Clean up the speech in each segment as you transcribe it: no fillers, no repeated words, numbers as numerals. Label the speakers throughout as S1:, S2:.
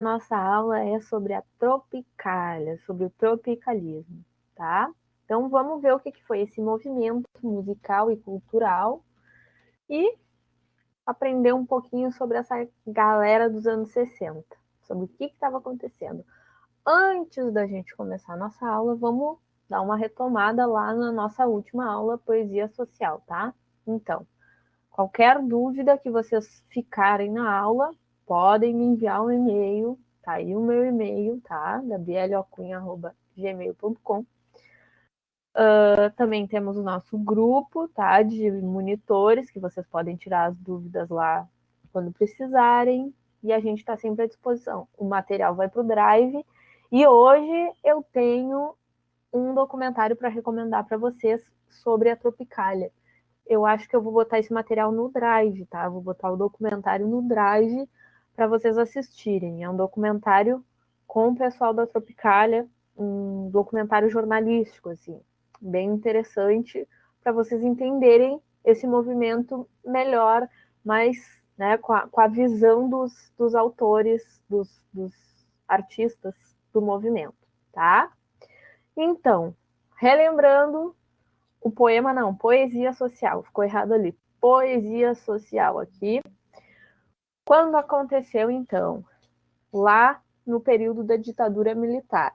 S1: Nossa aula é sobre a Tropicália, sobre o tropicalismo, tá? Então vamos ver o que foi esse movimento musical e cultural e aprender um pouquinho sobre essa galera dos anos 60, sobre o que estava acontecendo. Antes da gente começar a nossa aula, vamos dar uma retomada lá na nossa última aula, Poesia Social, tá? Então, qualquer dúvida que vocês ficarem na aula, podem me enviar um e-mail, tá aí o meu e-mail, tá? gabrieleocunha@gmail.com. Também temos o nosso grupo, tá? De monitores, que vocês podem tirar as dúvidas lá quando precisarem. E a gente está sempre à disposição. O material vai para o Drive. E hoje eu tenho um documentário para recomendar para vocês sobre a Tropicália. Eu acho que eu vou botar esse material no Drive, tá? Vou botar o documentário no Drive para vocês assistirem. É um documentário com o pessoal da Tropicália, um documentário jornalístico, assim, bem interessante para vocês entenderem esse movimento melhor, mas né, com a visão dos autores, dos artistas do movimento, tá? Então, relembrando, o poema não, poesia social, ficou errado ali. Poesia social aqui. Quando aconteceu, então? Lá no período da ditadura militar.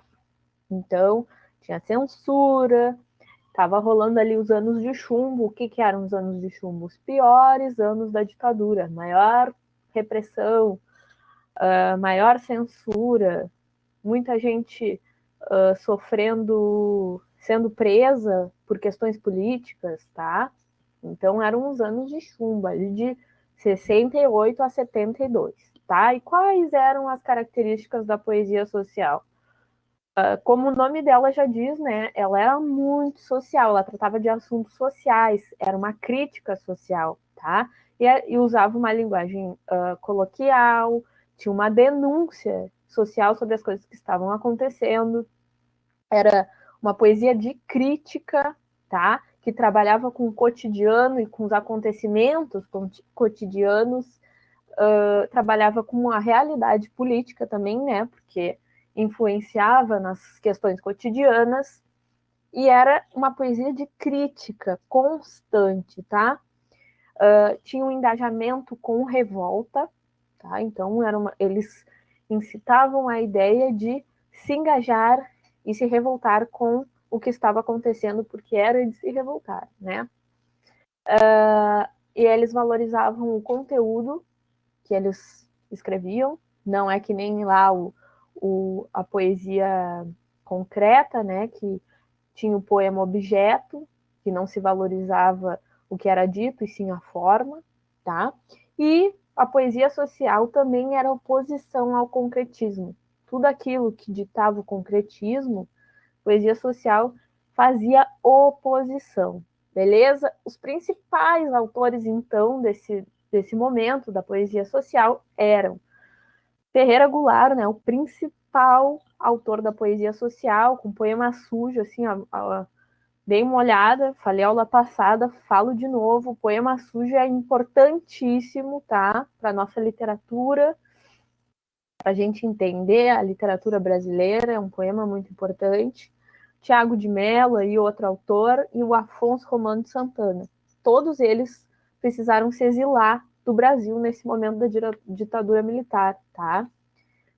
S1: Então, tinha censura, estava rolando ali os anos de chumbo. O que eram os anos de chumbo? Os piores anos da ditadura. Maior repressão, maior censura, muita gente sofrendo, sendo presa por questões políticas, tá? Então eram uns anos de chumbo, ali de 68 a 72, tá? E quais eram as características da poesia social? Como o nome dela já diz, né? Ela era muito social, ela tratava de assuntos sociais, era uma crítica social, tá? E usava uma linguagem coloquial, tinha uma denúncia social sobre as coisas que estavam acontecendo. Era uma poesia de crítica, tá? Que trabalhava com o cotidiano e com os acontecimentos cotidianos, trabalhava com a realidade política também, né? Porque influenciava nas questões cotidianas e era uma poesia de crítica constante, tá? Tinha um engajamento com revolta, tá? Então eles incitavam a ideia de se engajar e se revoltar com o que estava acontecendo, porque era de se revoltar, né? E eles valorizavam o conteúdo que eles escreviam, não é que nem lá a poesia concreta, né? Que tinha o poema objeto, que não se valorizava o que era dito, e sim a forma, tá? E a poesia social também era oposição ao concretismo. Tudo aquilo que ditava o concretismo, poesia social fazia oposição, beleza? Os principais autores, então, desse momento da poesia social eram Ferreira Goulart, né, o principal autor da poesia social, com poema sujo, assim, dei uma olhada, falei aula passada, falo de novo, o poema sujo é importantíssimo, tá? Para nossa literatura, para a gente entender a literatura brasileira, é um poema muito importante. Tiago de Mello e outro autor, e o Afonso Romano de Santana. Todos eles precisaram se exilar do Brasil nesse momento da ditadura militar, tá?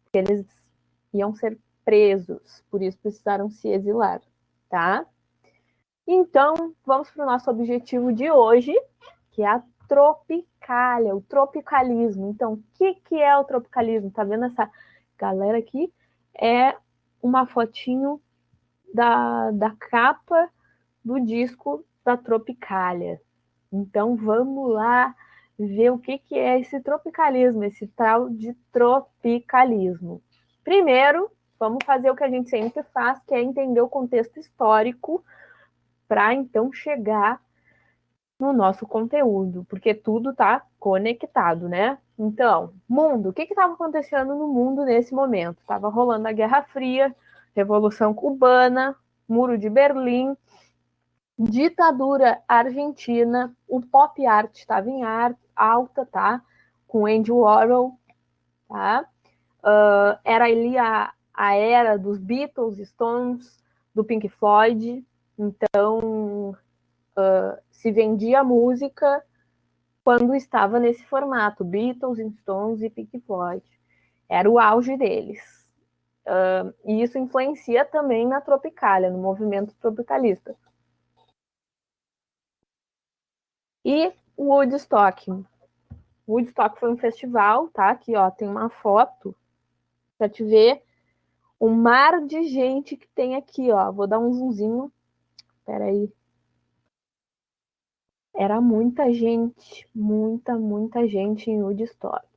S1: Porque eles iam ser presos, por isso precisaram se exilar, tá? Então, vamos para o nosso objetivo de hoje, que é a tropicália, o tropicalismo. Então, o que é o tropicalismo? Tá vendo essa galera aqui? É uma fotinho da capa do disco da Tropicália. Então, vamos lá ver o que é esse tropicalismo, esse tal de tropicalismo. Primeiro, vamos fazer o que a gente sempre faz, que é entender o contexto histórico para então chegar no nosso conteúdo, porque tudo está conectado, né? Então, mundo, o que estava acontecendo no mundo nesse momento? Estava rolando a Guerra Fria, Revolução Cubana, Muro de Berlim, ditadura argentina, o pop art estava em alta, tá? Com Andy Warhol, tá? era ali a era dos Beatles, Stones, do Pink Floyd. Então, se vendia música quando estava nesse formato, Beatles, Stones e Pink Floyd. Era o auge deles. E isso influencia também na Tropicália, no movimento tropicalista. E o Woodstock. O Woodstock foi um festival, tá? Aqui, ó, tem uma foto para te ver o mar de gente que tem aqui, ó. Vou dar um zoomzinho. Peraí. Era muita gente, muita gente em Woodstock.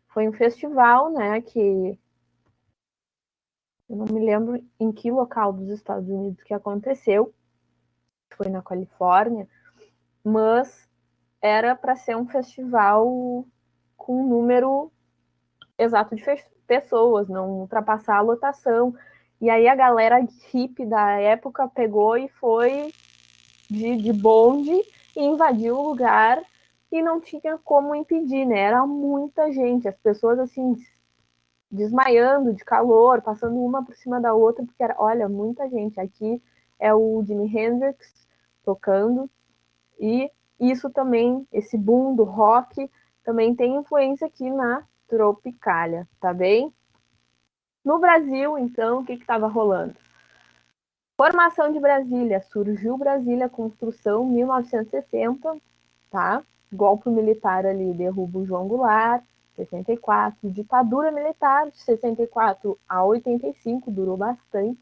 S1: Foi um festival, né, que eu não me lembro em que local dos Estados Unidos que aconteceu. Foi na Califórnia, mas era para ser um festival com um número exato de pessoas, não ultrapassar a lotação. E aí a galera hippie da época pegou e foi de bonde e invadiu o lugar e não tinha como impedir, né? Era muita gente, as pessoas assim desmaiando de calor, passando uma por cima da outra, porque era, olha, muita gente. Aqui é o Jimi Hendrix tocando, e isso também, esse boom do rock, também tem influência aqui na Tropicália, tá bem? No Brasil, então, o que estava rolando? Formação de Brasília, surgiu Brasília, construção 1960, tá? Golpe militar ali, derruba o João Goulart, 64, ditadura militar, de 64 a 85, durou bastante.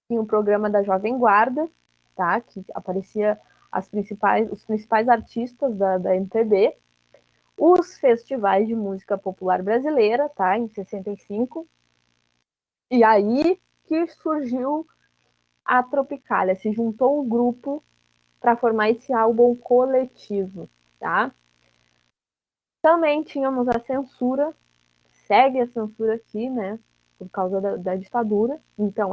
S1: Tinha o programa da Jovem Guarda, tá? Que aparecia os principais artistas da MPB, os festivais de música popular brasileira, tá? Em 65. E aí que surgiu a Tropicália, se juntou um grupo para formar esse álbum coletivo, tá? Também tínhamos a censura, segue a censura aqui, né? Por causa da ditadura. Então,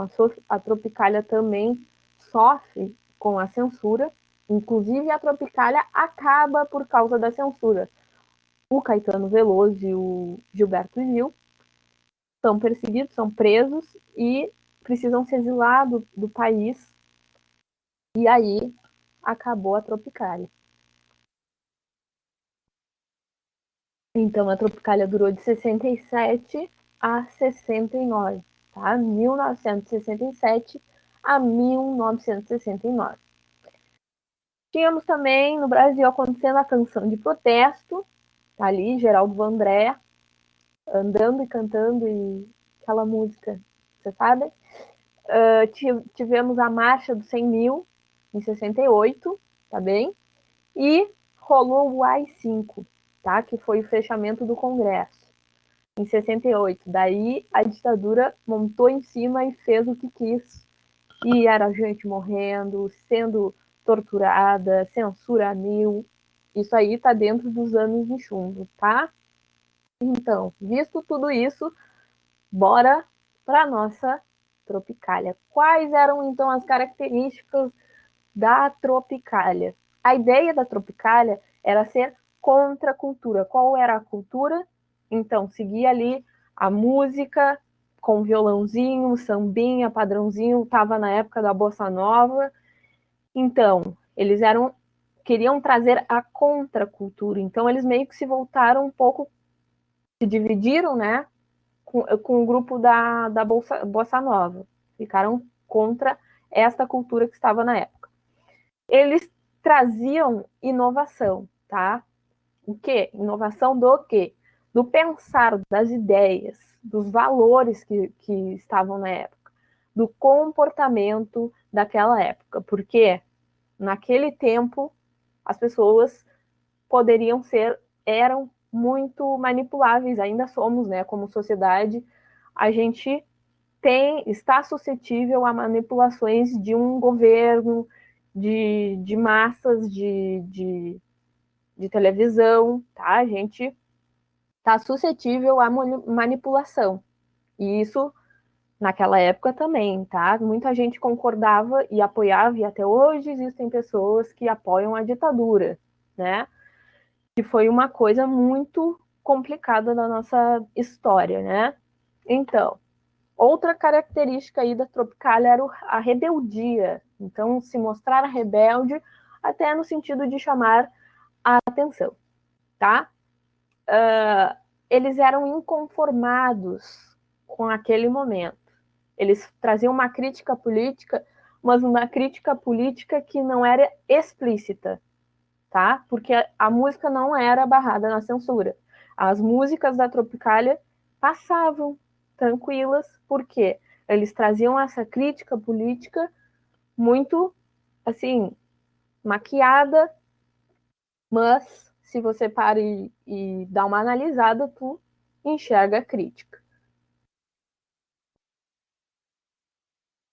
S1: a Tropicália também sofre com a censura. Inclusive, a Tropicália acaba por causa da censura. O Caetano Veloso e o Gilberto Gil são perseguidos, são presos e precisam se exilar do país. E aí acabou a Tropicália. Então, a Tropicália durou de 67 a 69, tá? 1967 a 1969. Tínhamos também no Brasil acontecendo a canção de protesto, tá ali, Geraldo Vandré, andando e cantando, e aquela música, você sabe? Tivemos a Marcha dos 100 mil, em 68, tá bem? E rolou o AI-5, tá? Que foi o fechamento do Congresso, em 68. Daí a ditadura montou em cima e fez o que quis. E era gente morrendo, sendo torturada, censura mil. Isso aí tá dentro dos anos de chumbo, tá? Então, visto tudo isso, bora para nossa Tropicália. Quais eram então as características da Tropicália? A ideia da Tropicália era ser contra a cultura. Qual era a cultura? Então, seguia ali a música com violãozinho, sambinha, padrãozinho, estava na época da Bossa Nova. Então, eles queriam trazer a contracultura. Então, eles meio que se voltaram um pouco, se dividiram, né, com o grupo da Bossa Nova. Ficaram contra esta cultura que estava na época. Eles traziam inovação, tá? O quê? Inovação do quê? Do pensar, das ideias, dos valores que estavam na época, do comportamento daquela época, porque naquele tempo as pessoas eram muito manipuláveis, ainda somos, né? Como sociedade, a gente está suscetível a manipulações de um governo, de massas de televisão, tá? A gente está suscetível à manipulação. E isso, naquela época também, tá? Muita gente concordava e apoiava, e até hoje existem pessoas que apoiam a ditadura, né? Que foi uma coisa muito complicada da nossa história, né? Então, outra característica aí da Tropicália era a rebeldia. Então, se mostrar rebelde, até no sentido de chamar a atenção, tá? Eles eram inconformados com aquele momento. Eles traziam uma crítica política, mas uma crítica política que não era explícita, tá? Porque a música não era barrada na censura. As músicas da Tropicália passavam tranquilas, porque eles traziam essa crítica política muito, assim, maquiada, mas se você para e dá uma analisada, tu enxerga a crítica.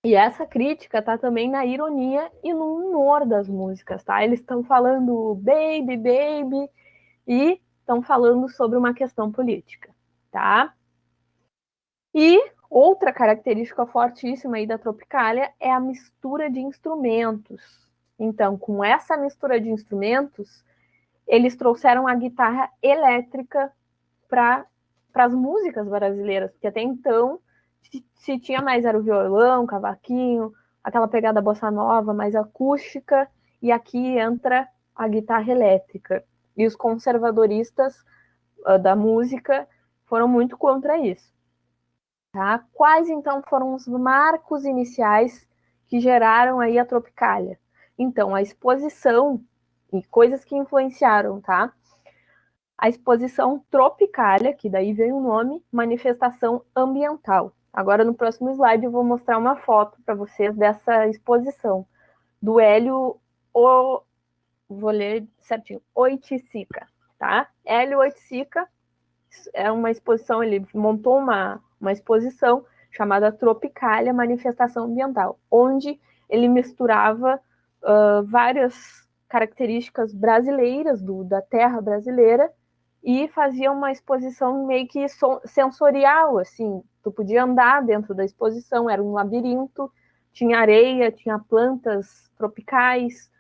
S1: E essa crítica tá também na ironia e no humor das músicas, tá? Eles estão falando baby, baby, e estão falando sobre uma questão política, tá? E outra característica fortíssima aí da Tropicália é a mistura de instrumentos. Então, com essa mistura de instrumentos, eles trouxeram a guitarra elétrica para as músicas brasileiras, porque até então se tinha mais era o violão, cavaquinho, aquela pegada bossa nova mais acústica, e aqui entra a guitarra elétrica. E os conservadoristas da música foram muito contra isso. Tá? Quais então foram os marcos iniciais que geraram aí a Tropicália? Então, a exposição e coisas que influenciaram, tá? A exposição Tropicália, que daí vem o nome, manifestação ambiental. Agora, no próximo slide, eu vou mostrar uma foto para vocês dessa exposição do Hélio, vou ler certinho, Oiticica, tá? Hélio Oiticica é uma exposição, ele montou uma exposição chamada Tropicália Manifestação Ambiental, onde ele misturava várias características brasileiras da terra brasileira e fazia uma exposição meio que sensorial, assim, tu podia andar dentro da exposição, era um labirinto, tinha areia, tinha plantas tropicais.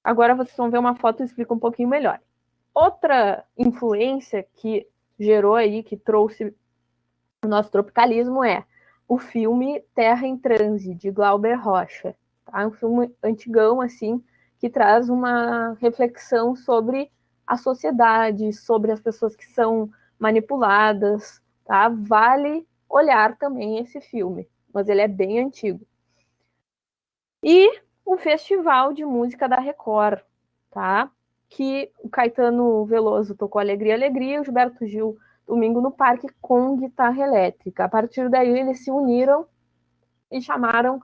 S1: Agora vocês vão ver uma foto e explica um pouquinho melhor. Outra influência que gerou aí, que trouxe o nosso tropicalismo é o filme Terra em Transe, de Glauber Rocha. Tá? Um filme antigão, assim, que traz uma reflexão sobre a sociedade, sobre as pessoas que são manipuladas, tá? Vale olhar também esse filme, mas ele é bem antigo. E o Festival de Música da Record, tá? Que o Caetano Veloso tocou Alegria, Alegria, o Gilberto Gil Domingo no Parque com guitarra elétrica. A partir daí eles se uniram e chamaram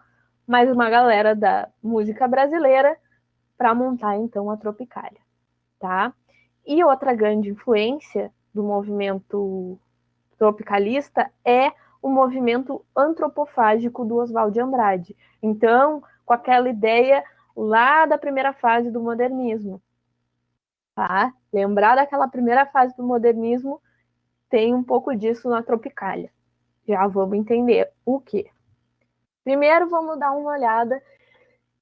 S1: mais uma galera da música brasileira para montar então a Tropicália, tá? E outra grande influência do movimento tropicalista é o movimento antropofágico do Oswald de Andrade. Então, com aquela ideia lá da primeira fase do modernismo, tá? Lembrar daquela primeira fase do modernismo tem um pouco disso na Tropicália. Já vamos entender o que. Primeiro, vamos dar uma olhada,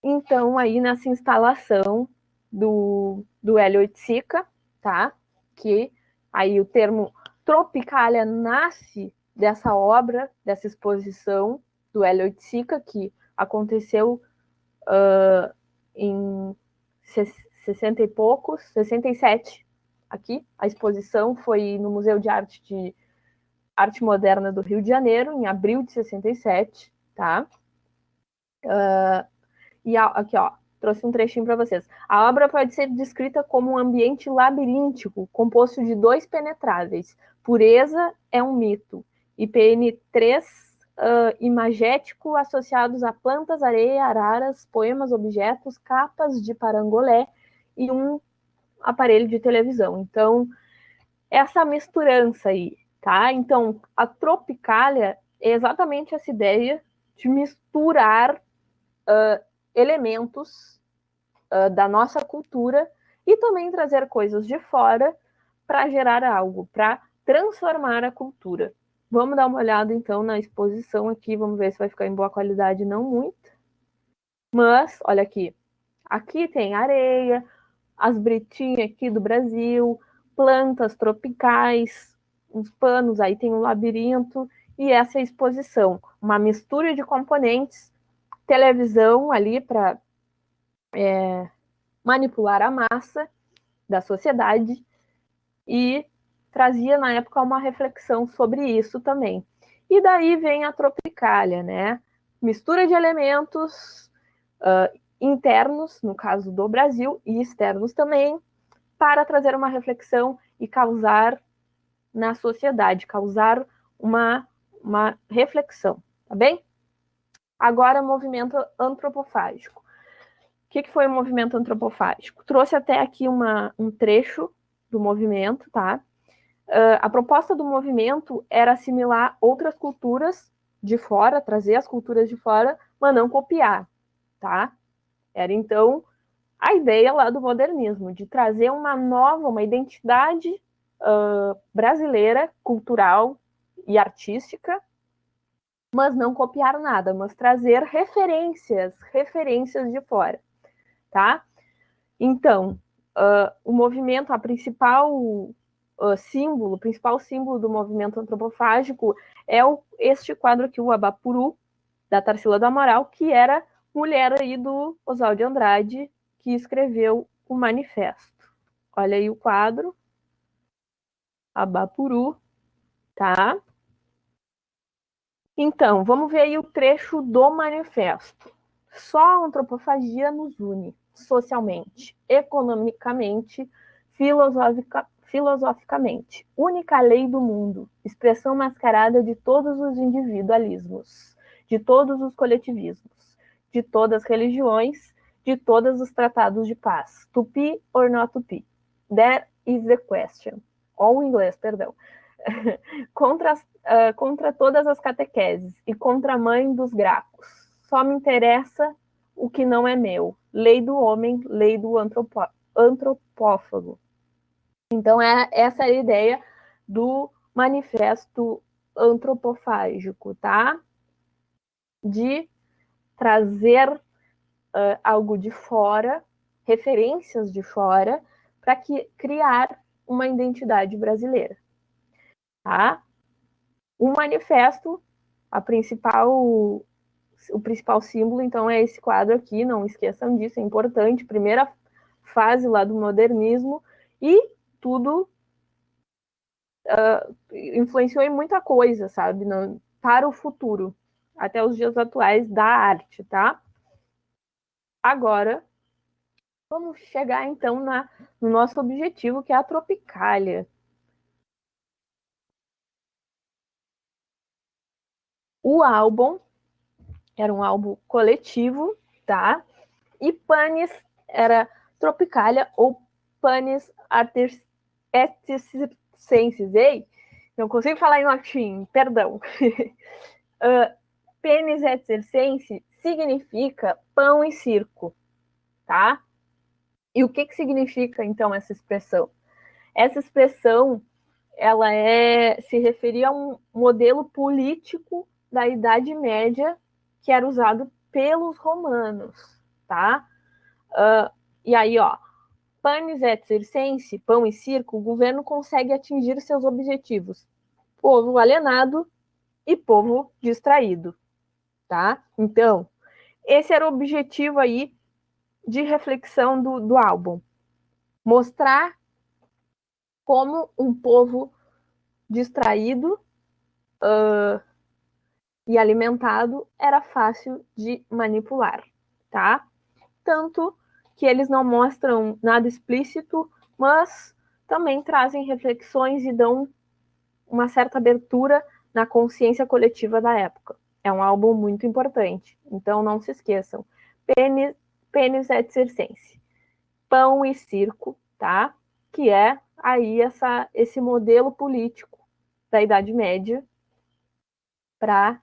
S1: então, aí nessa instalação do Hélio Oiticica, tá? Que aí o termo Tropicália nasce dessa obra, dessa exposição do Hélio Oiticica, que aconteceu em 60 e poucos, 67, aqui. A exposição foi no Museu de Arte Moderna do Rio de Janeiro, em abril de 67, tá? E aqui, ó, trouxe um trechinho para vocês. A obra pode ser descrita como um ambiente labiríntico, composto de dois penetráveis. Pureza é um mito. IPN3 imagético associados a plantas, areia, araras, poemas, objetos, capas de parangolé e um aparelho de televisão. Então, essa misturança aí, tá? Então, a Tropicália é exatamente essa ideia de misturar elementos da nossa cultura e também trazer coisas de fora para gerar algo, para transformar a cultura. Vamos dar uma olhada então na exposição aqui, vamos ver se vai ficar em boa qualidade, não muito. Mas, olha aqui, aqui tem areia, as britinhas aqui do Brasil, plantas tropicais, uns panos, aí tem um labirinto, e essa exposição, uma mistura de componentes, televisão ali para manipular a massa da sociedade, e trazia na época uma reflexão sobre isso também. E daí vem a Tropicália, né? Mistura de elementos internos, no caso do Brasil, e externos também, para trazer uma reflexão e causar na sociedade, causar uma reflexão, tá bem? Agora, movimento antropofágico. O que foi o movimento antropofágico? Trouxe até aqui um trecho do movimento, tá? A proposta do movimento era assimilar outras culturas de fora, trazer as culturas de fora, mas não copiar, tá? Era, então, a ideia lá do modernismo, de trazer uma nova, uma identidade brasileira, cultural e artística, mas não copiar nada, mas trazer referências de fora, tá? Então, o movimento, o principal símbolo do movimento antropofágico é este quadro aqui, o Abapuru, da Tarsila do Amaral, que era mulher aí do Oswald de Andrade, que escreveu o manifesto. Olha aí o quadro, Abapuru, tá? Então, vamos ver aí o trecho do manifesto. Só a antropofagia nos une, socialmente, economicamente, filosoficamente. Única lei do mundo, expressão mascarada de todos os individualismos, de todos os coletivismos, de todas as religiões, de todos os tratados de paz. To be or not to be? That is the question. Ou em inglês, perdão. Contra todas as catequeses e contra a mãe dos gracos. Só me interessa o que não é meu. Lei do homem, lei do antropófago. Então, essa é a ideia do manifesto antropofágico, tá? De trazer algo de fora, referências de fora, para criar uma identidade brasileira, tá? O manifesto, o principal símbolo, então, é esse quadro aqui, não esqueçam disso, é importante, primeira fase lá do modernismo, e tudo influenciou em muita coisa, sabe, para o futuro, até os dias atuais da arte, tá? Agora, vamos chegar, então, no nosso objetivo, que é a Tropicália. O álbum era um álbum coletivo, tá? E Panis era Tropicália ou Panis Artesicensis. Ei, não consigo falar em latim, perdão. Panis Artesicensis significa pão e circo, tá? E o que significa, então, essa expressão? Essa expressão, ela se referia a um modelo político da Idade Média que era usado pelos romanos, tá? E aí, ó, panis et circense, pão e circo, o governo consegue atingir seus objetivos. Povo alienado e povo distraído, tá? Então, esse era o objetivo aí de reflexão do álbum. Mostrar como um povo distraído e alimentado era fácil de manipular, tá? Tanto que eles não mostram nada explícito, mas também trazem reflexões e dão uma certa abertura na consciência coletiva da época. É um álbum muito importante, então não se esqueçam. Pênis et circense. Pão e circo, tá? Que é aí esse modelo político da Idade Média para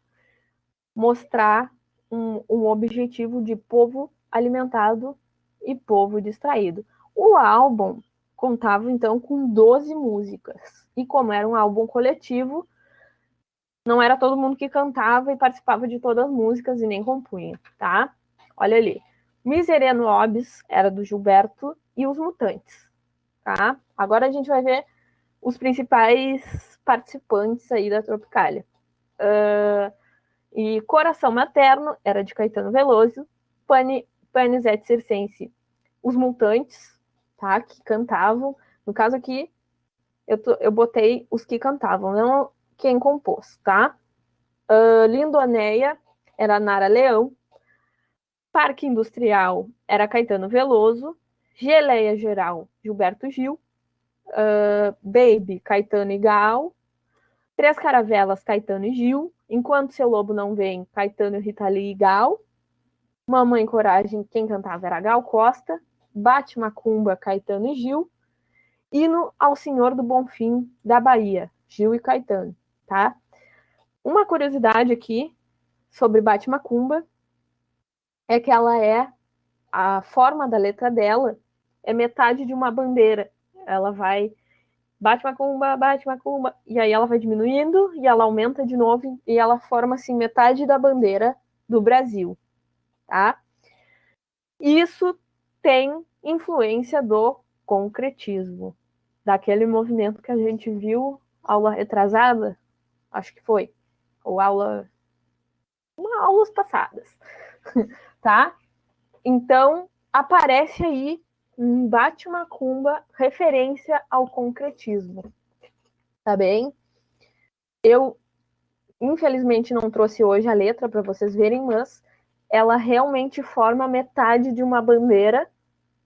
S1: mostrar um objetivo de povo alimentado e povo distraído. O álbum contava, então, com 12 músicas. E como era um álbum coletivo, não era todo mundo que cantava e participava de todas as músicas e nem compunha, tá? Olha ali. Miserere Nobis era do Gilberto e Os Mutantes. tá? Agora a gente vai ver os principais participantes aí da Tropicália. E Coração Materno era de Caetano Veloso, Panis et Circense, Os Mutantes, tá? Que cantavam. No caso aqui, eu botei os que cantavam, não quem compôs, tá? Lindoneia era Nara Leão, Parque Industrial era Caetano Veloso, Geleia Geral, Gilberto Gil, Baby, Caetano e Gal, Três Caravelas, Caetano e Gil, Enquanto Seu Lobo Não Vem, Caetano, Rita Lee e Gal, Mamãe Coragem, quem cantava era Gal Costa, Bate Macumba, Caetano e Gil, Hino ao Senhor do Bonfim, da Bahia, Gil e Caetano, tá? Uma curiosidade aqui sobre Bate Macumba é que a forma da letra dela é metade de uma bandeira. Ela vai bate macumba, e aí ela vai diminuindo, e ela aumenta de novo, e ela forma, assim, metade da bandeira do Brasil, tá? Isso tem influência do concretismo, daquele movimento que a gente viu, aula retrasada, acho que foi, ou aulas passadas, tá? Então, aparece aí um Bate Macumba referência ao concretismo, tá bem? Eu, infelizmente, não trouxe hoje a letra para vocês verem, mas ela realmente forma metade de uma bandeira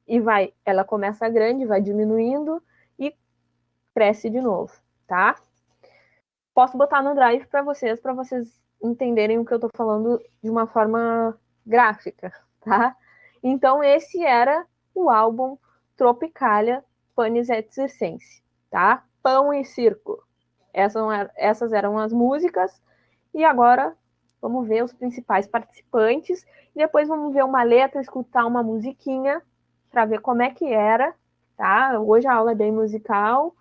S1: e ela começa grande, vai diminuindo e cresce de novo, tá? Posso botar no Drive para vocês entenderem o que eu tô falando de uma forma gráfica, tá? Então, esse era o álbum Tropicália, Panis et Circense, tá? Pão e Circo. Essas eram as músicas. E agora, vamos ver os principais participantes. E depois vamos ver uma letra, escutar uma musiquinha, para ver como é que era, tá? Hoje a aula é bem musical.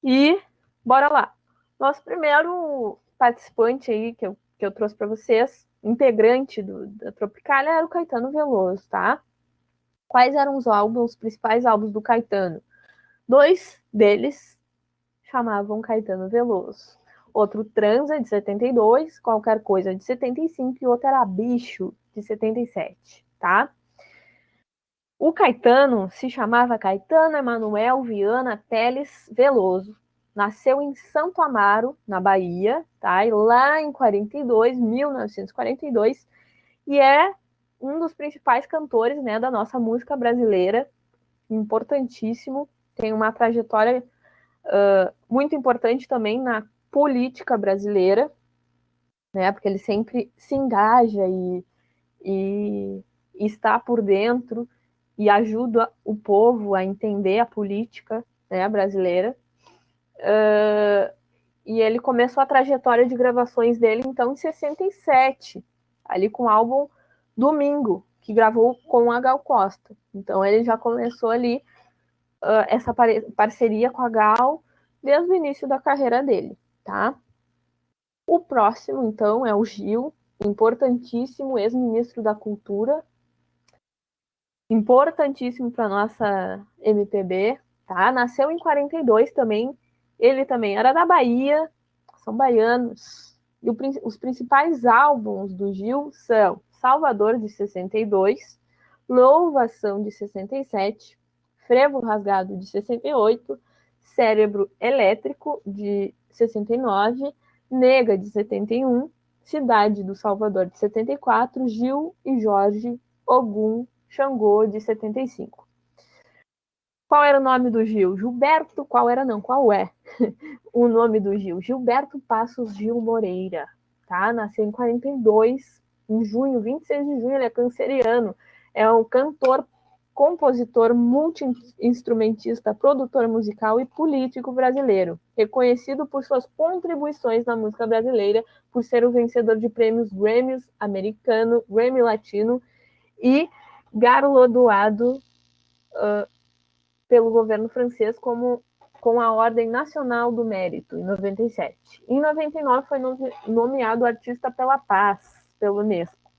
S1: E bora lá. Nosso primeiro participante aí que eu trouxe para vocês, integrante da Tropicália, era o Caetano Veloso, tá? Quais eram os principais álbuns do Caetano? 2 deles chamavam Caetano Veloso. Outro, Transa, de 72, Qualquer Coisa, de 75, e outro era Bicho, de 77, tá? O Caetano se chamava Caetano Emanuel Viana Teles Veloso. Nasceu em Santo Amaro, na Bahia, tá? E lá em 1942, e é um dos principais cantores, né, da nossa música brasileira, importantíssimo, tem uma trajetória muito importante também na política brasileira, né, porque ele sempre se engaja e está por dentro e ajuda o povo a entender a política, né, brasileira. E ele começou a trajetória de gravações dele, então, em 67, ali com o álbum Domingo, que gravou com a Gal Costa. Então, ele já começou ali essa parceria com a Gal desde o início da carreira dele, tá? O próximo, então, é o Gil, importantíssimo ex-ministro da Cultura, importantíssimo para nossa MPB, tá? Nasceu em 42 também, ele também era da Bahia, são baianos. E os principais álbuns do Gil são Salvador, de 62, Louvação, de 67, Frevo Rasgado, de 68, Cérebro Elétrico, de 69, Nega, de 71, Cidade do Salvador, de 74, Gil e Jorge, Ogum, Xangô, de 75. Qual era o nome do Gil? Gilberto, qual era não, qual é o nome do Gil? Gilberto Passos Gil Moreira, tá? Nasceu em 42, em junho, 26 de junho, ele é canceriano, é um cantor, compositor, multi-instrumentista, produtor musical e político brasileiro, reconhecido por suas contribuições na música brasileira, por ser o vencedor de prêmios Grammy americano, Grammy latino e galardoado pelo governo francês com a Ordem Nacional do Mérito, em 97. Em 99 foi nomeado Artista pela Paz, pelo Unesco.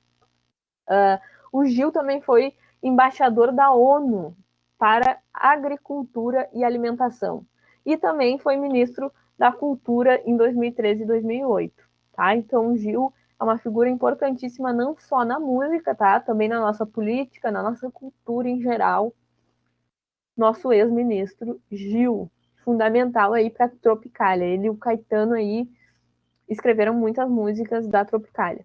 S1: O Gil também foi embaixador da ONU para Agricultura e Alimentação. E também foi ministro da Cultura em 2013 e 2008, tá? Então, o Gil é uma figura importantíssima não só na música, tá? Também na nossa política, na nossa cultura em geral. Nosso ex-ministro Gil, fundamental aí para Tropicália. Ele e o Caetano aí escreveram muitas músicas da Tropicália.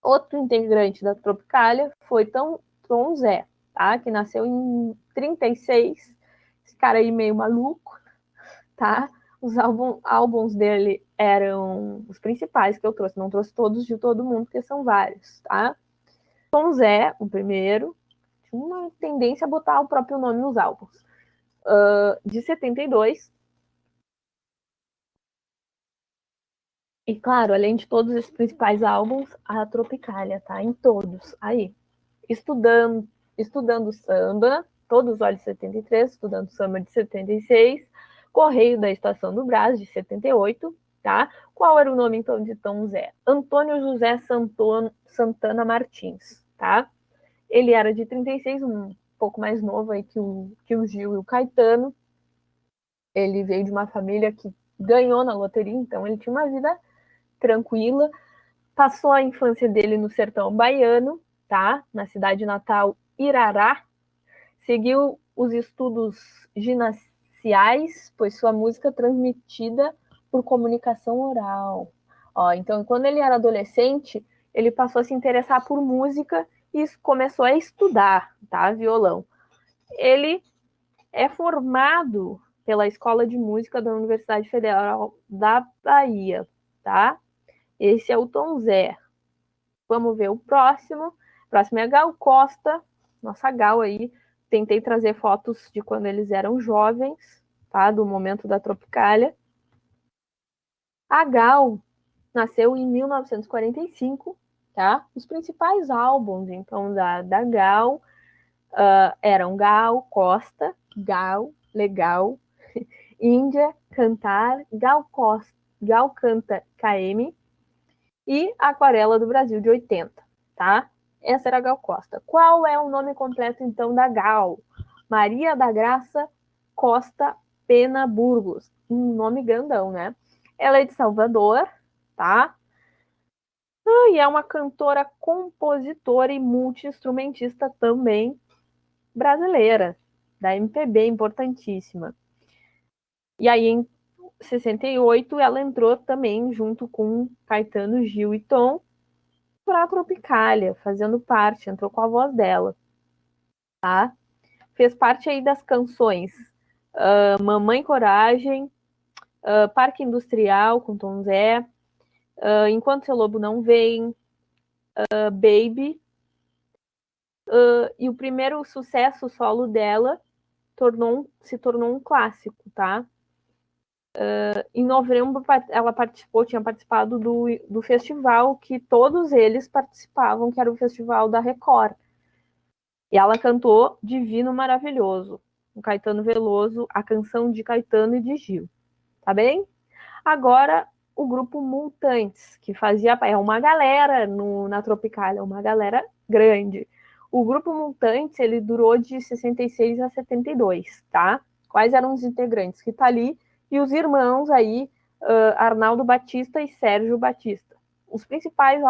S1: Outro integrante da Tropicália foi Tom Zé, tá? Que nasceu em 36. Esse cara aí meio maluco, tá? Os álbuns dele eram os principais que eu trouxe. Não trouxe todos de todo mundo, porque são vários, tá? Tom Zé, o primeiro, tinha uma tendência a botar o próprio nome nos álbuns. De 72. E claro, além de todos esses principais álbuns, a Tropicália, tá? Em todos. Aí, estudando samba, Todos os Olhos de 73, estudando samba de 76, Correio da Estação do Brás, de 78, tá? Qual era o nome, então, de Tom Zé? Antônio José Santana Martins, tá? Ele era de 36, um pouco mais novo aí que o Gil e o Caetano. Ele veio de uma família que ganhou na loteria, então ele tinha uma vida tranquila. Passou a infância dele no sertão baiano, tá? Na cidade natal Irará. Seguiu os estudos ginasiais, pois sua música é transmitida por comunicação oral. Ó, então, quando ele era adolescente, ele passou a se interessar por música e começou a estudar, tá? Violão. Ele é formado pela Escola de Música da Universidade Federal da Bahia, tá? Esse é o Tom Zé. Vamos ver o próximo. O próximo é a Gal Costa, nossa Gal aí. Tentei trazer fotos de quando eles eram jovens, tá? Do momento da Tropicália. A Gal nasceu em 1945, tá? Os principais álbuns, então, da Gal eram Gal Costa, Gal, Legal, Índia, Cantar, Gal Costa, Gal Canta KM e Aquarela do Brasil, de 80, tá? Essa era a Gal Costa. Qual é o nome completo, então, da Gal? Maria da Graça Costa Pena Burgos. Um nome grandão, né? Ela é de Salvador, tá? E é uma cantora, compositora e multi-instrumentista também brasileira, da MPB, importantíssima. E aí, em 68, ela entrou também junto com Caetano, Gil e Tom para a Tropicália, fazendo parte, entrou com a voz dela, tá? Fez parte aí das canções Mamãe Coragem, Parque Industrial com Tom Zé, Enquanto Seu Lobo Não Vem, Baby, e o primeiro sucesso solo dela se tornou um clássico, tá? Em novembro, ela tinha participado do festival que todos eles participavam, que era o Festival da Record. E ela cantou Divino Maravilhoso, com Caetano Veloso, a canção de Caetano e de Gil. Tá bem? Agora, o grupo Mutantes, que fazia... É uma galera na Tropicália, uma galera grande. O grupo Mutantes, ele durou de 66 a 72, tá? Quais eram os integrantes? Rita Lee e os irmãos aí, Arnaldo Batista e Sérgio Batista. Os principais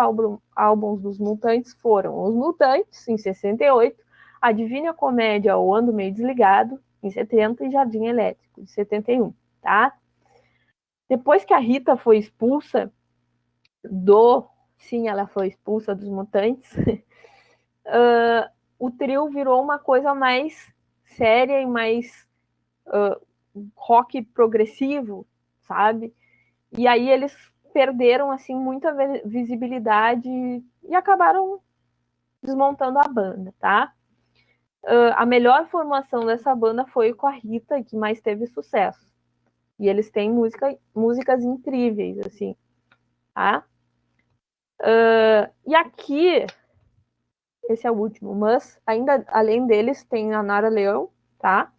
S1: álbuns dos Mutantes foram Os Mutantes, em 68, A Divina Comédia, O Ando Meio Desligado, em 70, e Jardim Elétrico, de 71, tá? Depois que a Rita foi expulsa Sim, ela foi expulsa dos Mutantes, o trio virou uma coisa mais séria e mais rock progressivo, sabe? E aí eles perderam, assim, muita visibilidade e acabaram desmontando a banda, tá? A melhor formação dessa banda foi com a Rita, que mais teve sucesso. E eles têm músicas incríveis, assim, tá? E aqui, esse é o último, mas ainda além deles tem a Nara Leão, tá?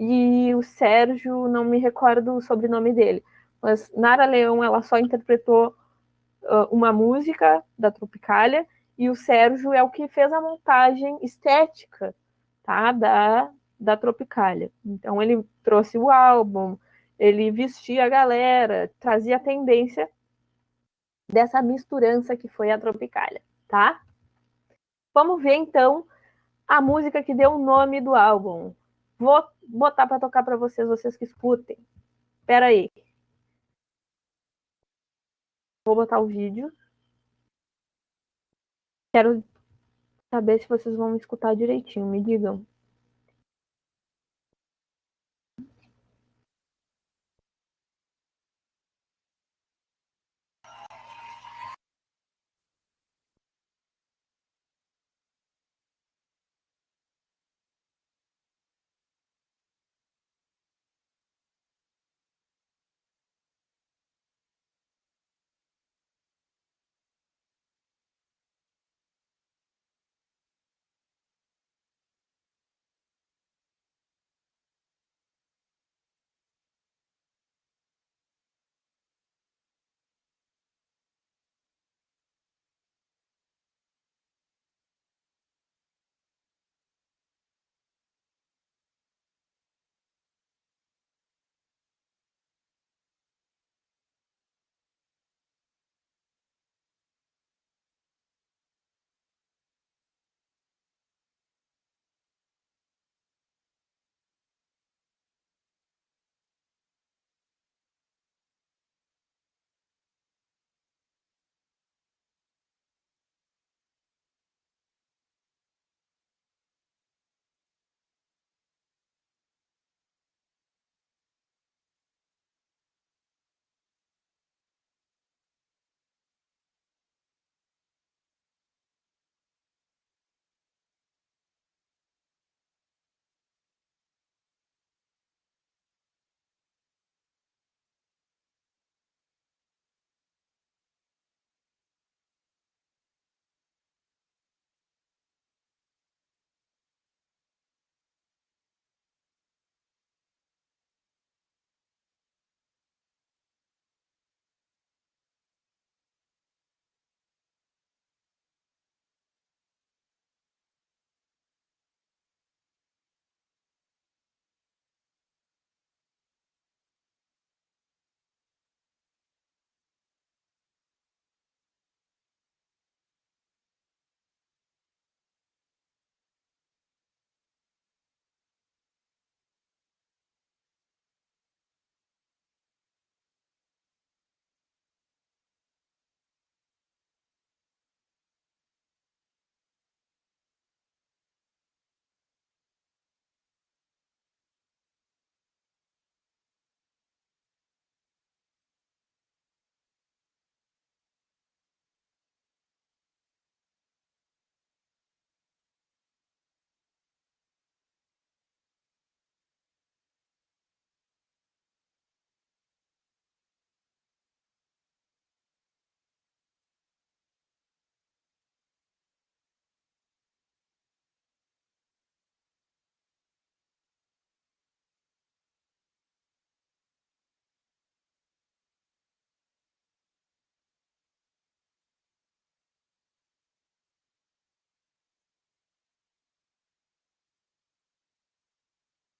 S1: E o Sérgio, não me recordo o sobrenome dele, mas Nara Leão, ela só interpretou uma música da Tropicália, e o Sérgio é o que fez a montagem estética, tá? da Tropicália. Então ele trouxe o álbum, ele vestia a galera, trazia a tendência dessa misturança que foi a Tropicália, tá? Vamos ver então a música que deu o nome do álbum. Vou botar para tocar para vocês, vocês que escutem. Espera aí. Vou botar o vídeo. Quero saber se vocês vão me escutar direitinho, me digam.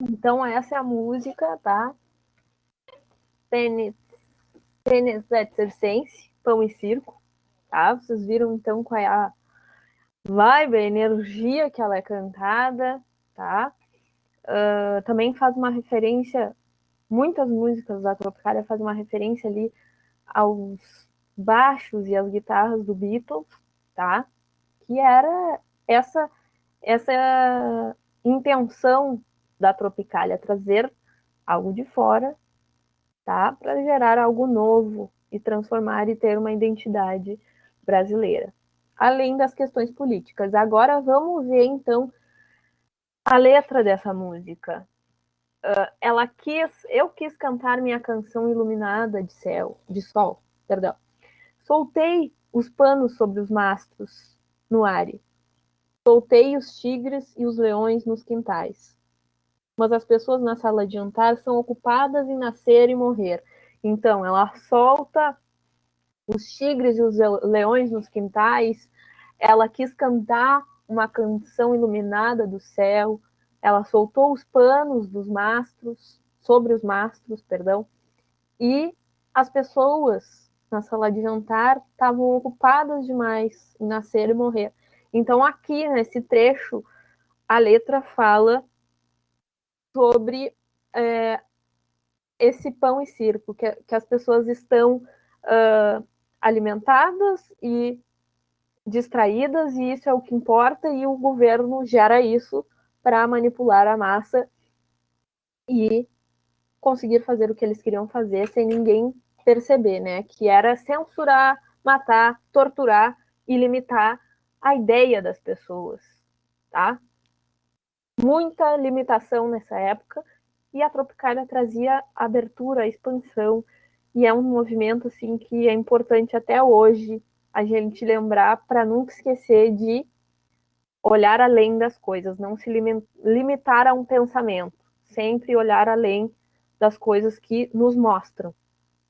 S1: Então essa é a música, tá? Tênis Circense, Pão e Circo, tá? Vocês viram então qual é a vibe, a energia que ela é cantada, tá? Também faz uma referência, muitas músicas da Tropicália fazem uma referência ali aos baixos e às guitarras do Beatles, tá? Que era essa intenção da Tropicália, trazer algo de fora, tá? Para gerar algo novo e transformar e ter uma identidade brasileira. Além das questões políticas. Agora vamos ver então a letra dessa música. Eu quis cantar minha canção iluminada de sol, perdão. Soltei os panos sobre os mastros no ar. Soltei os tigres e os leões nos quintais. Mas as pessoas na sala de jantar são ocupadas em nascer e morrer. Então, ela solta os tigres e os leões nos quintais. Ela quis cantar uma canção iluminada do céu, ela soltou os panos dos mastros, sobre os mastros, perdão, e as pessoas na sala de jantar estavam ocupadas demais em nascer e morrer. Então, aqui, nesse trecho, a letra fala sobre esse pão e circo, que as pessoas estão alimentadas e distraídas, e isso é o que importa, e o governo gera isso para manipular a massa e conseguir fazer o que eles queriam fazer sem ninguém perceber, né? Que era censurar, matar, torturar e limitar a ideia das pessoas, tá? Muita limitação nessa época, e a Tropicália trazia abertura, expansão, e é um movimento assim que é importante até hoje a gente lembrar para nunca esquecer de olhar além das coisas, não se limitar a um pensamento, sempre olhar além das coisas que nos mostram,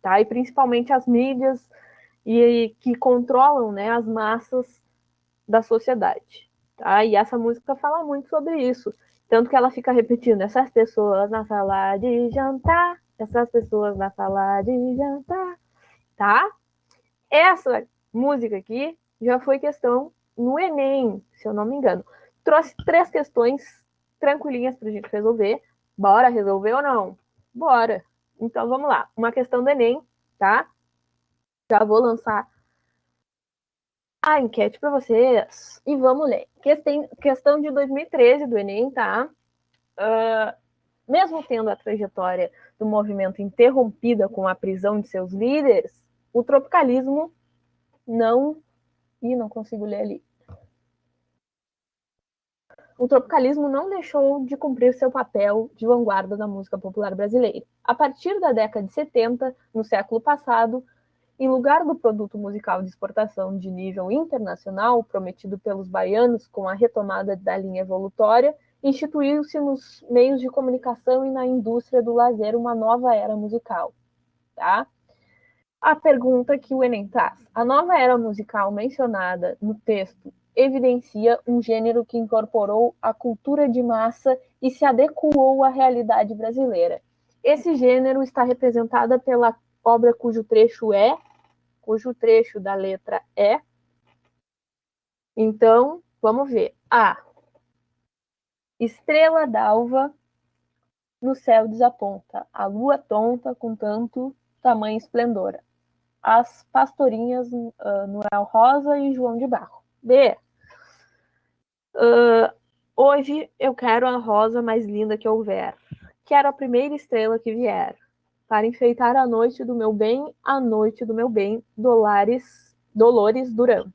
S1: tá? E principalmente as mídias e que controlam, né, as massas da sociedade, tá? E essa música fala muito sobre isso, tanto que ela fica repetindo: essas pessoas na sala de jantar, essas pessoas na sala de jantar, tá? Essa música aqui já foi questão no Enem, se eu não me engano. Trouxe 3 questões tranquilinhas pra gente resolver. Bora resolver ou não? Bora. Então vamos lá. Uma questão do Enem, tá? Já vou lançar a enquete para vocês e vamos ler. Questão de 2013 do Enem, tá? Mesmo tendo a trajetória do movimento interrompida com a prisão de seus líderes, o tropicalismo não... Ih, não consigo ler ali. O tropicalismo não deixou de cumprir seu papel de vanguarda da música popular brasileira. A partir da década de 70, no século passado, em lugar do produto musical de exportação de nível internacional prometido pelos baianos com a retomada da linha evolutória, instituiu-se nos meios de comunicação e na indústria do lazer uma nova era musical. Tá? A pergunta que o Enem traz: a nova era musical mencionada no texto evidencia um gênero que incorporou a cultura de massa e se adequou à realidade brasileira. Esse gênero está representada pela obra cujo trecho da letra é. Então, vamos ver. A. Estrela d'alva no céu desaponta, a lua tonta com tanto tamanho esplendor. As pastorinhas Noel Rosa e João de Barro. B. Hoje eu quero a rosa mais linda que houver. Quero a primeira estrela que vier, para enfeitar a noite do meu bem, a noite do meu bem, Dolores Duran.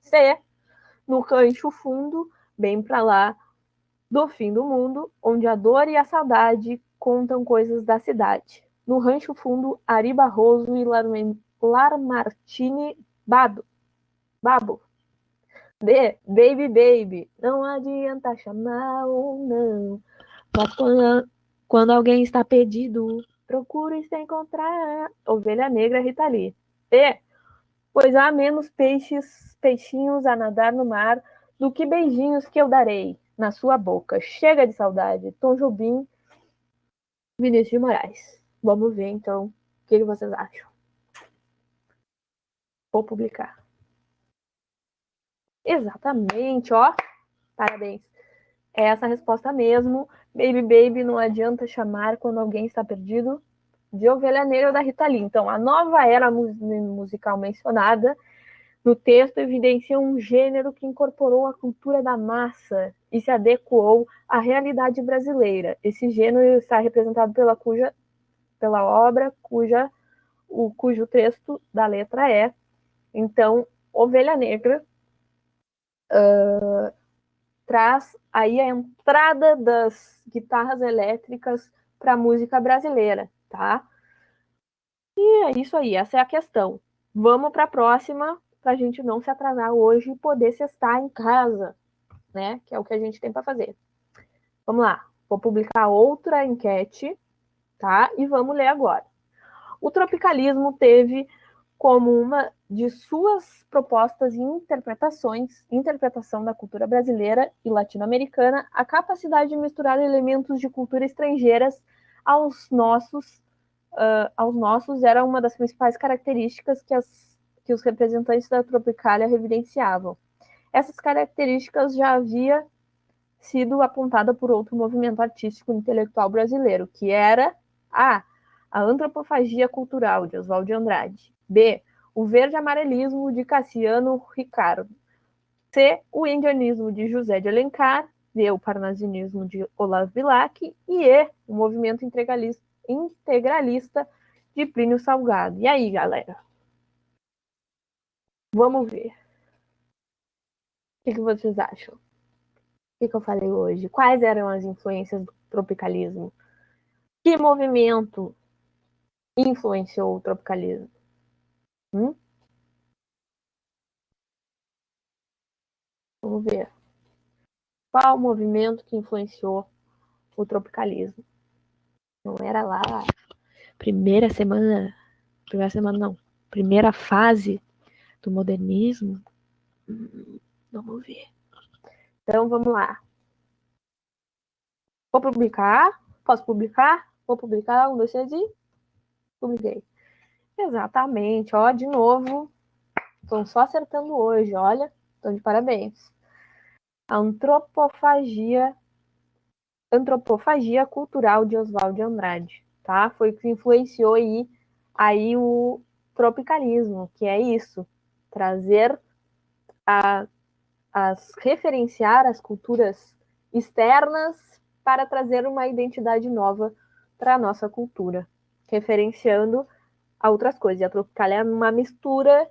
S1: C. No rancho fundo, bem pra lá do fim do mundo, onde a dor e a saudade contam coisas da cidade. No rancho fundo, Ari Barroso e Larmartini Babo. D. Baby, baby, não adianta chamar ou não, mas quando alguém está perdido, procure se encontrar. Ovelha Negra, Rita Lee. E. Pois há menos peixinhos a nadar no mar do que beijinhos que eu darei na sua boca. Chega de saudade. Tom Jobim, Vinícius de Moraes. Vamos ver, então, o que vocês acham. Vou publicar. Exatamente, ó. Parabéns. É essa a resposta mesmo. Baby, baby, não adianta chamar quando alguém está perdido. De Ovelha Negra da Rita Lee. Então, a nova era musical mencionada no texto evidencia um gênero que incorporou a cultura da massa e se adequou à realidade brasileira. Esse gênero está representado pela obra cujo texto da letra é. Então, Ovelha Negra traz aí a entrada das guitarras elétricas para a música brasileira, tá? E é isso aí, essa é a questão. Vamos para a próxima, para a gente não se atrasar hoje e poder sextar em casa, né? Que é o que a gente tem para fazer. Vamos lá, vou publicar outra enquete, tá? E vamos ler agora. O tropicalismo teve como uma de suas propostas e interpretação da cultura brasileira e latino-americana, a capacidade de misturar elementos de cultura estrangeiras aos nossos era uma das principais características que os representantes da Tropicália evidenciavam. Essas características já havia sido apontada por outro movimento artístico intelectual brasileiro, que era a antropofagia cultural, de Oswald de Andrade. B, o verde-amarelismo, de Cassiano Ricardo. C, o indianismo, de José de Alencar. D, o parnasianismo, de Olavo Bilac. E E, o movimento integralista de Plínio Salgado. E aí, galera? Vamos ver. O que vocês acham? O que eu falei hoje? Quais eram as influências do tropicalismo? Que movimento influenciou o tropicalismo? Vamos ver. Qual movimento que influenciou o tropicalismo? Não era lá primeira semana não, primeira fase do modernismo? Vamos ver. Então, vamos lá. Vou publicar? Posso publicar? Vou publicar, 1, 2, 3 e publiquei. Exatamente, ó, de novo. Estão só acertando hoje, olha. Estão de parabéns. Antropofagia cultural de Oswald de Andrade, tá? Foi o que influenciou aí o tropicalismo, que é isso, trazer referenciar as culturas externas para trazer uma identidade nova para a nossa cultura, referenciando a outras coisas. E a Tropicália é uma mistura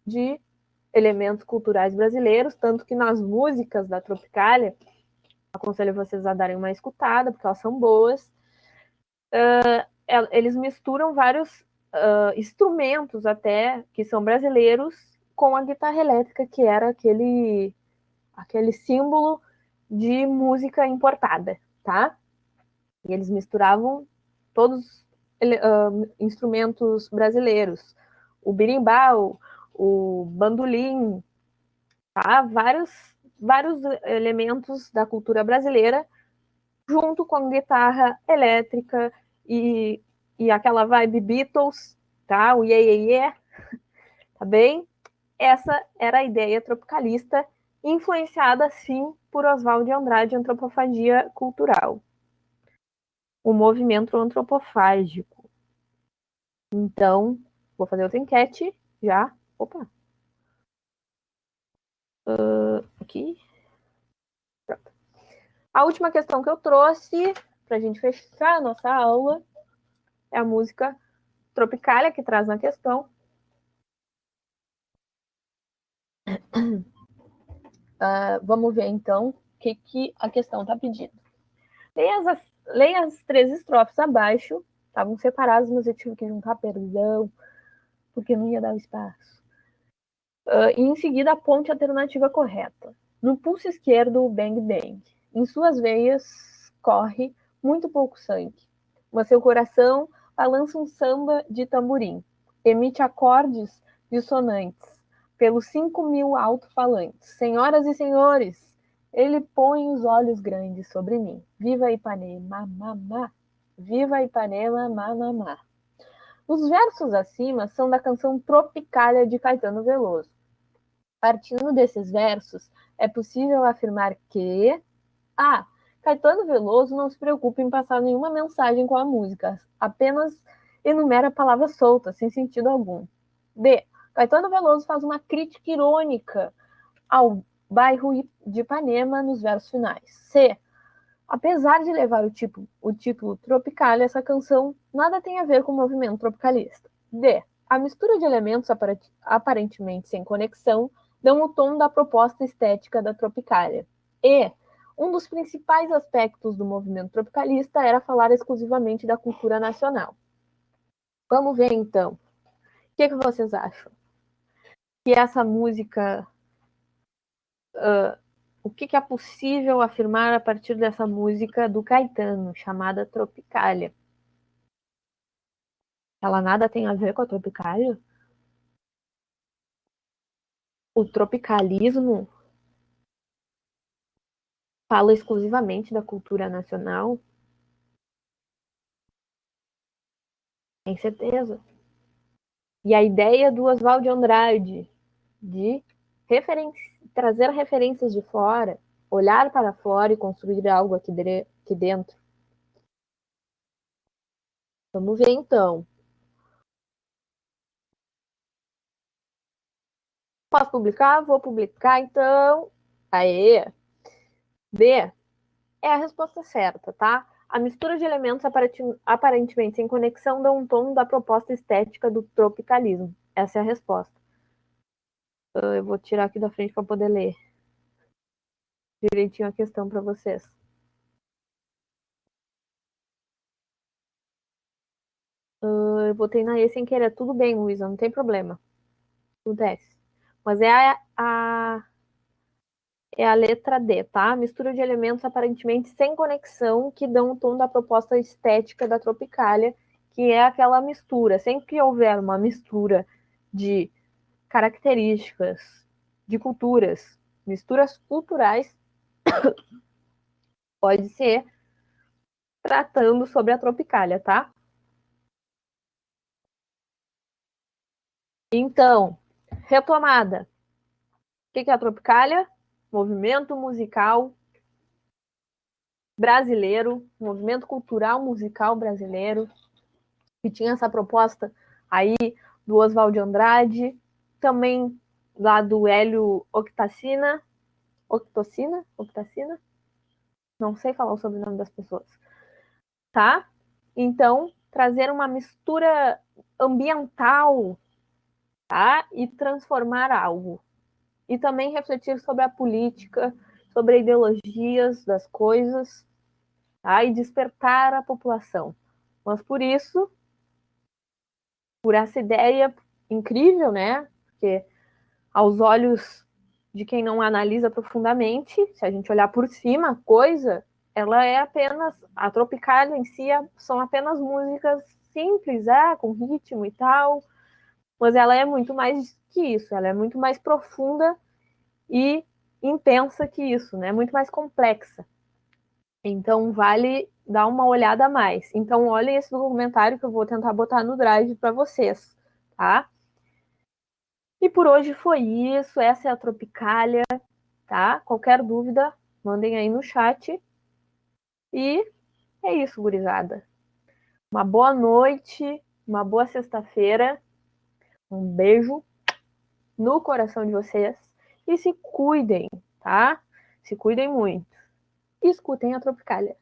S1: de elementos culturais brasileiros, tanto que nas músicas da Tropicália, aconselho vocês a darem uma escutada, porque elas são boas. Eles misturam vários instrumentos até que são brasileiros com a guitarra elétrica, que era aquele símbolo de música importada, tá? E eles misturavam todos instrumentos brasileiros, o berimbau, o bandolim, tá? Vários elementos da cultura brasileira junto com a guitarra elétrica e aquela vibe Beatles, tá? O yeah, yeah, yeah, tá bem? Essa era a ideia tropicalista, influenciada, sim, por Oswald de Andrade, antropofagia cultural. O movimento antropofágico. Então, vou fazer outra enquete já. Opa! Aqui. Pronto. A última questão que eu trouxe, para a gente fechar a nossa aula, é a música Tropicália, que traz na questão. Vamos ver, então, o que a questão está pedindo. Leia as 3 estrofes abaixo. Estavam separadas, mas eu tive que juntar, perdão, porque não ia dar o espaço. E em seguida, aponte a alternativa correta. No pulso esquerdo, o bang bang. Em suas veias corre muito pouco sangue. Mas seu coração balança um samba de tamborim. Emite acordes dissonantes pelos 5.000 alto-falantes. Senhoras e senhores, ele põe os olhos grandes sobre mim. Viva Ipanema, mamá. Viva Ipanema, mamá. Os versos acima são da canção Tropicália de Caetano Veloso. Partindo desses versos, é possível afirmar que Caetano Veloso não se preocupa em passar nenhuma mensagem com a música, apenas enumera palavras soltas, sem sentido algum. B. Caetano Veloso faz uma crítica irônica ao bairro de Ipanema nos versos finais. C. Apesar de levar o título Tropicália, essa canção nada tem a ver com o movimento tropicalista. D. A mistura de elementos aparentemente sem conexão dão o tom da proposta estética da Tropicália. E. Um dos principais aspectos do movimento tropicalista era falar exclusivamente da cultura nacional. Vamos ver, então. O que vocês acham? Que essa música... o que é possível afirmar a partir dessa música do Caetano, chamada Tropicália? Ela nada tem a ver com a Tropicália? O tropicalismo fala exclusivamente da cultura nacional? Tem certeza. E a ideia do Oswald de Andrade de trazer referências de fora, olhar para fora e construir algo aqui dentro. Vamos ver então. Posso publicar? Vou publicar então. Aê! D é a resposta certa, tá? A mistura de elementos aparentemente sem conexão dá um tom da proposta estética do tropicalismo. Essa é a resposta. Eu vou tirar aqui da frente para poder ler direitinho a questão para vocês. Eu botei na E sem querer. Tudo bem, Luísa, não tem problema. Acontece. Mas é a letra D, tá? Mistura de elementos aparentemente sem conexão que dão o tom da proposta estética da Tropicália, que é aquela mistura. Sempre que houver uma mistura de características, de culturas, misturas culturais, pode ser tratando sobre a Tropicália, tá? Então, retomada. O que é a Tropicália? Movimento musical brasileiro, movimento cultural musical brasileiro, que tinha essa proposta aí do Oswald de Andrade, também lá do Hélio Octacina, não sei falar o sobrenome das pessoas, tá? Então, trazer uma mistura ambiental, tá? E transformar algo. E também refletir sobre a política, sobre ideologias das coisas, tá? E despertar a população. Mas por isso, por essa ideia incrível, né? Porque aos olhos de quem não analisa profundamente, se a gente olhar por cima a coisa, ela é apenas, a Tropicália em si são apenas músicas simples, com ritmo e tal, mas ela é muito mais que isso, ela é muito mais profunda e intensa que isso, né? Muito mais complexa. Então vale dar uma olhada a mais. Então olhem esse documentário que eu vou tentar botar no Drive para vocês, tá? E por hoje foi isso. Essa é a Tropicália, tá? Qualquer dúvida, mandem aí no chat. E é isso, gurizada. Uma boa noite, uma boa sexta-feira. Um beijo no coração de vocês. E se cuidem, tá? Se cuidem muito. E escutem a Tropicália.